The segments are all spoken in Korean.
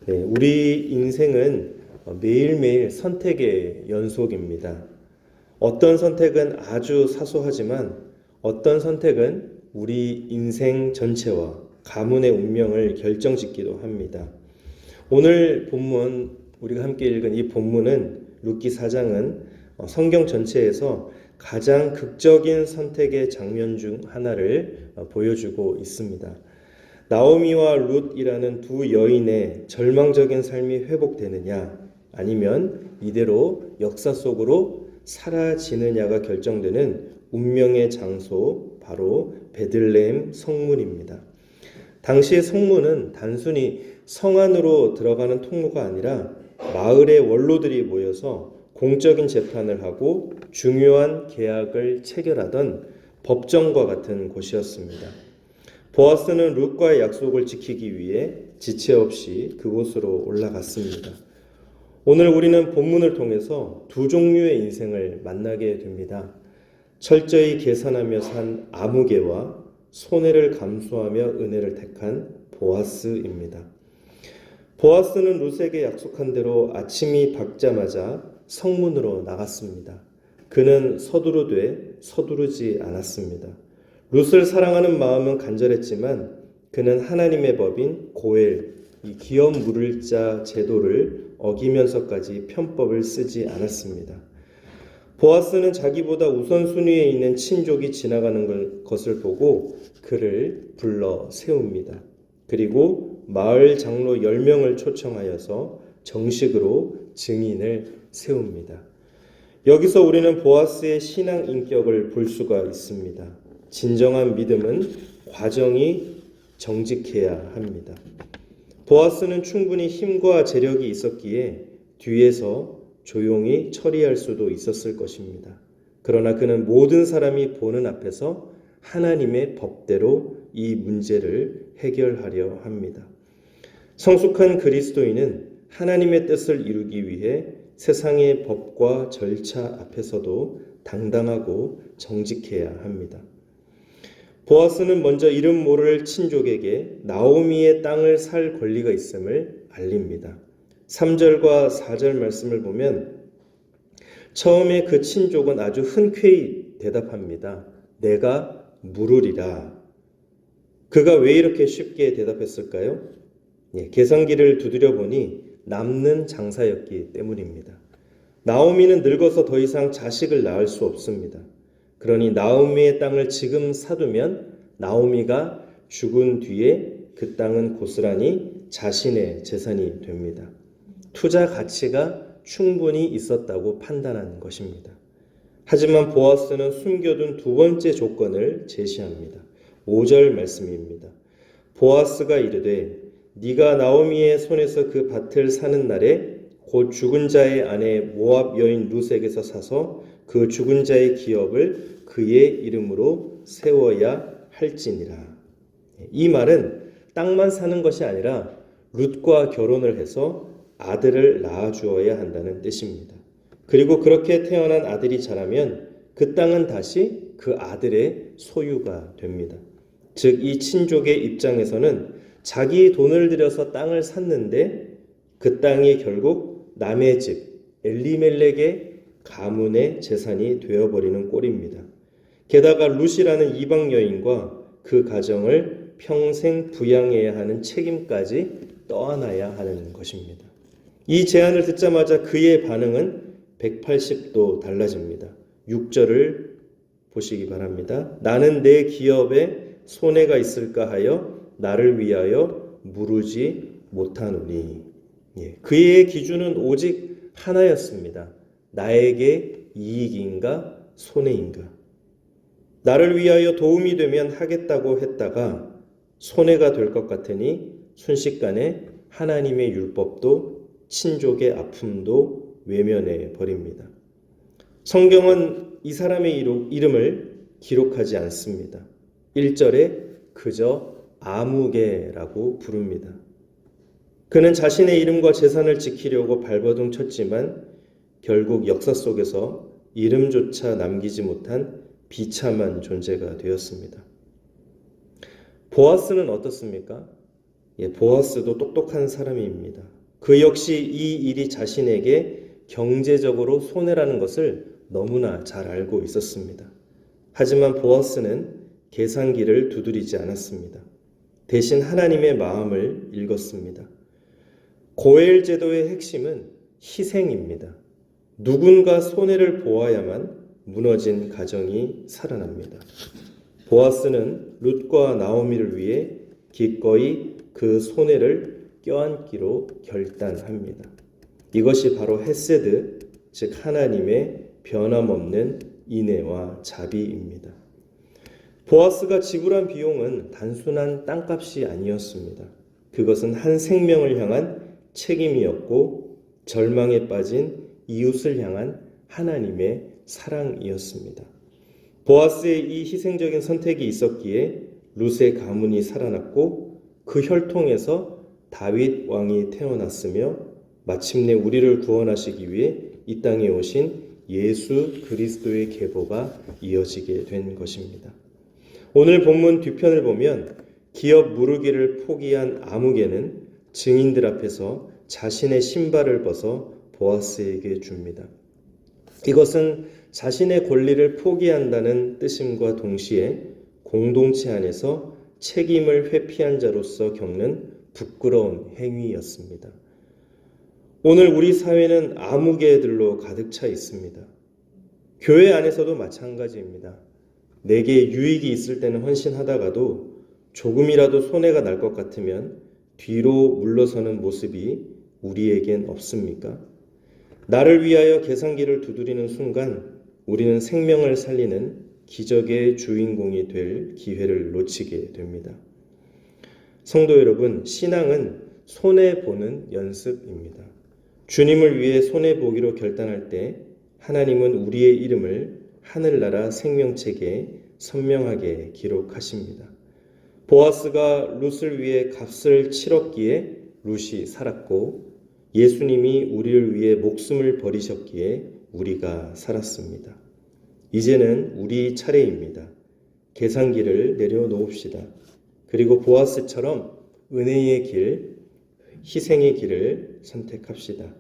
네, 우리 인생은 매일매일 선택의 연속입니다. 어떤 선택은 아주 사소하지만 어떤 선택은 우리 인생 전체와 가문의 운명을 결정짓기도 합니다. 오늘 본문, 우리가 함께 읽은 이 본문은 룻기 4장은 성경 전체에서 가장 극적인 선택의 장면 중 하나를 보여주고 있습니다. 나오미와 룻이라는 두 여인의 절망적인 삶이 회복되느냐, 아니면 이대로 역사 속으로 사라지느냐가 결정되는 운명의 장소, 바로 베들레헴 성문입니다. 당시의 성문은 단순히 성 안으로 들어가는 통로가 아니라 마을의 원로들이 모여서 공적인 재판을 하고 중요한 계약을 체결하던 법정과 같은 곳이었습니다. 보아스는 룻과의 약속을 지키기 위해 지체 없이 그곳으로 올라갔습니다. 오늘 우리는 본문을 통해서 두 종류의 인생을 만나게 됩니다. 철저히 계산하며 산 아무개와 손해를 감수하며 은혜를 택한 보아스입니다. 보아스는 룻에게 약속한 대로 아침이 밝자마자 성문으로 나갔습니다. 그는 서두르되 서두르지 않았습니다. 룻을 사랑하는 마음은 간절했지만 그는 하나님의 법인 고엘, 이 기업 물을 자 제도를 어기면서까지 편법을 쓰지 않았습니다. 보아스는 자기보다 우선순위에 있는 친족이 지나가는 것을 보고 그를 불러 세웁니다. 그리고 마을 장로 10명을 초청하여서 정식으로 증인을 세웁니다. 여기서 우리는 보아스의 신앙 인격을 볼 수가 있습니다. 진정한 믿음은 과정이 정직해야 합니다. 보아스는 충분히 힘과 재력이 있었기에 뒤에서 조용히 처리할 수도 있었을 것입니다. 그러나 그는 모든 사람이 보는 앞에서 하나님의 법대로 이 문제를 해결하려 합니다. 성숙한 그리스도인은 하나님의 뜻을 이루기 위해 세상의 법과 절차 앞에서도 당당하고 정직해야 합니다. 보아스는 먼저 이름 모를 친족에게 나오미의 땅을 살 권리가 있음을 알립니다. 3절과 4절 말씀을 보면 처음에 그 친족은 아주 흔쾌히 대답합니다. 내가 물으리라. 그가 왜 이렇게 쉽게 대답했을까요? 계산기를 두드려 보니 남는 장사였기 때문입니다. 나오미는 늙어서 더 이상 자식을 낳을 수 없습니다. 그러니 나오미의 땅을 지금 사두면 나오미가 죽은 뒤에 그 땅은 고스란히 자신의 재산이 됩니다. 투자 가치가 충분히 있었다고 판단한 것입니다. 하지만 보아스는 숨겨둔 두 번째 조건을 제시합니다. 5절 말씀입니다. 보아스가 이르되 네가 나오미의 손에서 그 밭을 사는 날에 곧 죽은 자의 아내 모압 여인 룻에게서 사서 그 죽은 자의 기업을 그의 이름으로 세워야 할지니라. 이 말은 땅만 사는 것이 아니라 룻과 결혼을 해서 아들을 낳아주어야 한다는 뜻입니다. 그리고 그렇게 태어난 아들이 자라면 그 땅은 다시 그 아들의 소유가 됩니다. 즉 이 친족의 입장에서는 자기 돈을 들여서 땅을 샀는데 그 땅이 결국 남의 집 엘리멜렉의 가문의 재산이 되어버리는 꼴입니다. 게다가 룻이라는 이방 여인과 그 가정을 평생 부양해야 하는 책임까지 떠안아야 하는 것입니다. 이 제안을 듣자마자 그의 반응은 180도 달라집니다. 6절을 보시기 바랍니다. 나는 내 기업에 손해가 있을까 하여 나를 위하여 물으지 못하노니. 그의 기준은 오직 하나였습니다. 나에게 이익인가 손해인가. 나를 위하여 도움이 되면 하겠다고 했다가 손해가 될 것 같으니 순식간에 하나님의 율법도 친족의 아픔도 외면해 버립니다. 성경은 이 사람의 이름을 기록하지 않습니다. 1절에 그저 아무개라고 부릅니다. 그는 자신의 이름과 재산을 지키려고 발버둥 쳤지만 결국 역사 속에서 이름조차 남기지 못한 비참한 존재가 되었습니다. 보아스는 어떻습니까? 보아스도 똑똑한 사람입니다. 그 역시 이 일이 자신에게 경제적으로 손해라는 것을 너무나 잘 알고 있었습니다. 하지만 보아스는 계산기를 두드리지 않았습니다. 대신 하나님의 마음을 읽었습니다. 고엘 제도의 핵심은 희생입니다. 누군가 손해를 보아야만 무너진 가정이 살아납니다. 보아스는 룻과 나오미를 위해 기꺼이 그 손해를 껴안기로 결단합니다. 이것이 바로 헤세드, 즉 하나님의 변함없는 인애와 자비입니다. 보아스가 지불한 비용은 단순한 땅값이 아니었습니다. 그것은 한 생명을 향한 책임이었고 절망에 빠진 이웃을 향한 하나님의 사랑이었습니다. 보아스의 이 희생적인 선택이 있었기에 룻의 가문이 살아났고 그 혈통에서 다윗 왕이 태어났으며 마침내 우리를 구원하시기 위해 이 땅에 오신 예수 그리스도의 계보가 이어지게 된 것입니다. 오늘 본문 뒤편을 보면 기업 무르기를 포기한 아무개는 증인들 앞에서 자신의 신발을 벗어 보아스에게 줍니다. 이것은 자신의 권리를 포기한다는 뜻임과 동시에 공동체 안에서 책임을 회피한 자로서 겪는 부끄러운 행위였습니다. 오늘 우리 사회는 아무개들로 가득 차 있습니다. 교회 안에서도 마찬가지입니다. 내게 유익이 있을 때는 헌신하다가도 조금이라도 손해가 날 것 같으면 뒤로 물러서는 모습이 우리에겐 없습니까? 나를 위하여 계산기를 두드리는 순간 우리는 생명을 살리는 기적의 주인공이 될 기회를 놓치게 됩니다. 성도 여러분, 신앙은 손해보는 연습입니다. 주님을 위해 손해보기로 결단할 때 하나님은 우리의 이름을 하늘나라 생명책에 선명하게 기록하십니다. 보아스가 룻을 위해 값을 치렀기에 룻이 살았고 예수님이 우리를 위해 목숨을 버리셨기에 우리가 살았습니다. 이제는 우리 차례입니다. 계산기를 내려놓읍시다. 그리고 보아스처럼 은혜의 길, 희생의 길을 선택합시다.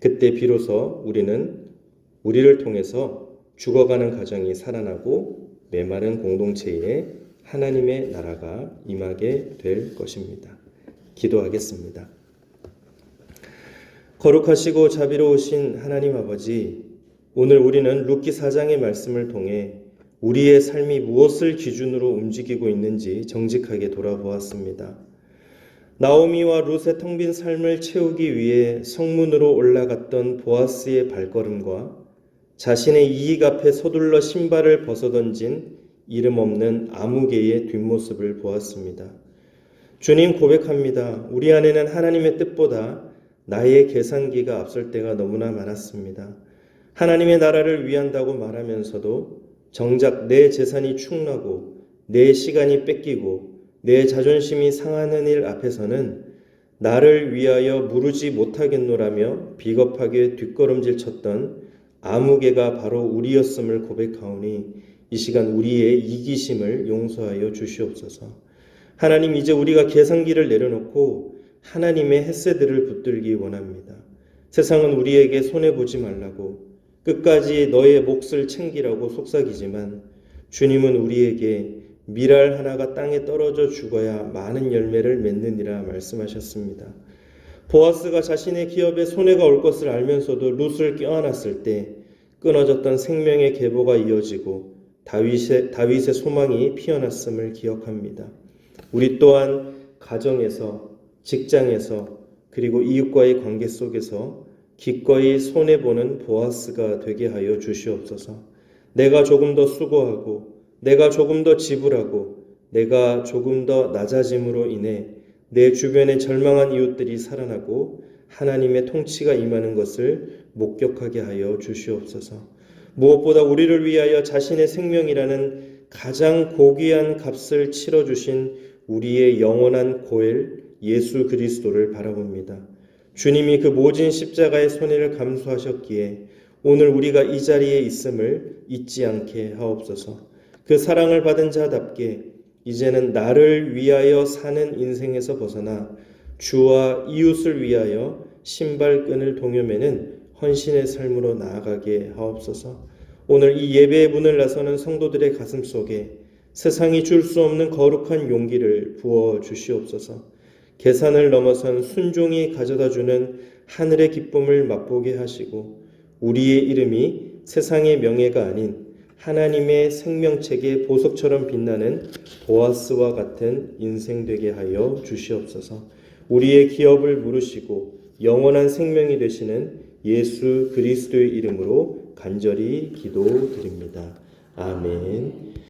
그때 비로소 우리를 통해서 죽어가는 가정이 살아나고 메마른 공동체에 하나님의 나라가 임하게 될 것입니다. 기도하겠습니다. 거룩하시고 자비로우신 하나님 아버지, 오늘 우리는 룻기 4장의 말씀을 통해 우리의 삶이 무엇을 기준으로 움직이고 있는지 정직하게 돌아보았습니다. 나오미와 룻의 텅 빈 삶을 채우기 위해 성문으로 올라갔던 보아스의 발걸음과 자신의 이익 앞에 서둘러 신발을 벗어던진 이름 없는 아무개의 뒷모습을 보았습니다. 주님, 고백합니다. 우리 안에는 하나님의 뜻보다 나의 계산기가 앞설 때가 너무나 많았습니다. 하나님의 나라를 위한다고 말하면서도 정작 내 재산이 축나고 내 시간이 뺏기고 내 자존심이 상하는 일 앞에서는 나를 위하여 무르지 못하겠노라며 비겁하게 뒷걸음질 쳤던 아무개가 바로 우리였음을 고백하오니 이 시간 우리의 이기심을 용서하여 주시옵소서. 하나님, 이제 우리가 계산기를 내려놓고 하나님의 헤세드를 붙들기 원합니다. 세상은 우리에게 손해보지 말라고 끝까지 너의 몫을 챙기라고 속삭이지만 주님은 우리에게 밀알 하나가 땅에 떨어져 죽어야 많은 열매를 맺느니라 말씀하셨습니다. 보아스가 자신의 기업에 손해가 올 것을 알면서도 룻을 껴안았을 때 끊어졌던 생명의 계보가 이어지고 다윗의 소망이 피어났음을 기억합니다. 우리 또한 가정에서, 직장에서, 그리고 이웃과의 관계 속에서 기꺼이 손해보는 보아스가 되게 하여 주시옵소서. 내가 조금 더 수고하고 내가 조금 더 지불하고 내가 조금 더 낮아짐으로 인해 내 주변에 절망한 이웃들이 살아나고 하나님의 통치가 임하는 것을 목격하게 하여 주시옵소서. 무엇보다 우리를 위하여 자신의 생명이라는 가장 고귀한 값을 치러주신 우리의 영원한 고엘 예수 그리스도를 바라봅니다. 주님이 그 모진 십자가의 손해를 감수하셨기에 오늘 우리가 이 자리에 있음을 잊지 않게 하옵소서. 그 사랑을 받은 자답게 이제는 나를 위하여 사는 인생에서 벗어나 주와 이웃을 위하여 신발끈을 동여매는 헌신의 삶으로 나아가게 하옵소서. 오늘 이 예배의 문을 나서는 성도들의 가슴 속에 세상이 줄 수 없는 거룩한 용기를 부어 주시옵소서. 계산을 넘어선 순종이 가져다주는 하늘의 기쁨을 맛보게 하시고 우리의 이름이 세상의 명예가 아닌 하나님의 생명책의 보석처럼 빛나는 보아스와 같은 인생 되게 하여 주시옵소서. 우리의 기업을 물으시고 영원한 생명이 되시는 예수 그리스도의 이름으로 간절히 기도드립니다. 아멘.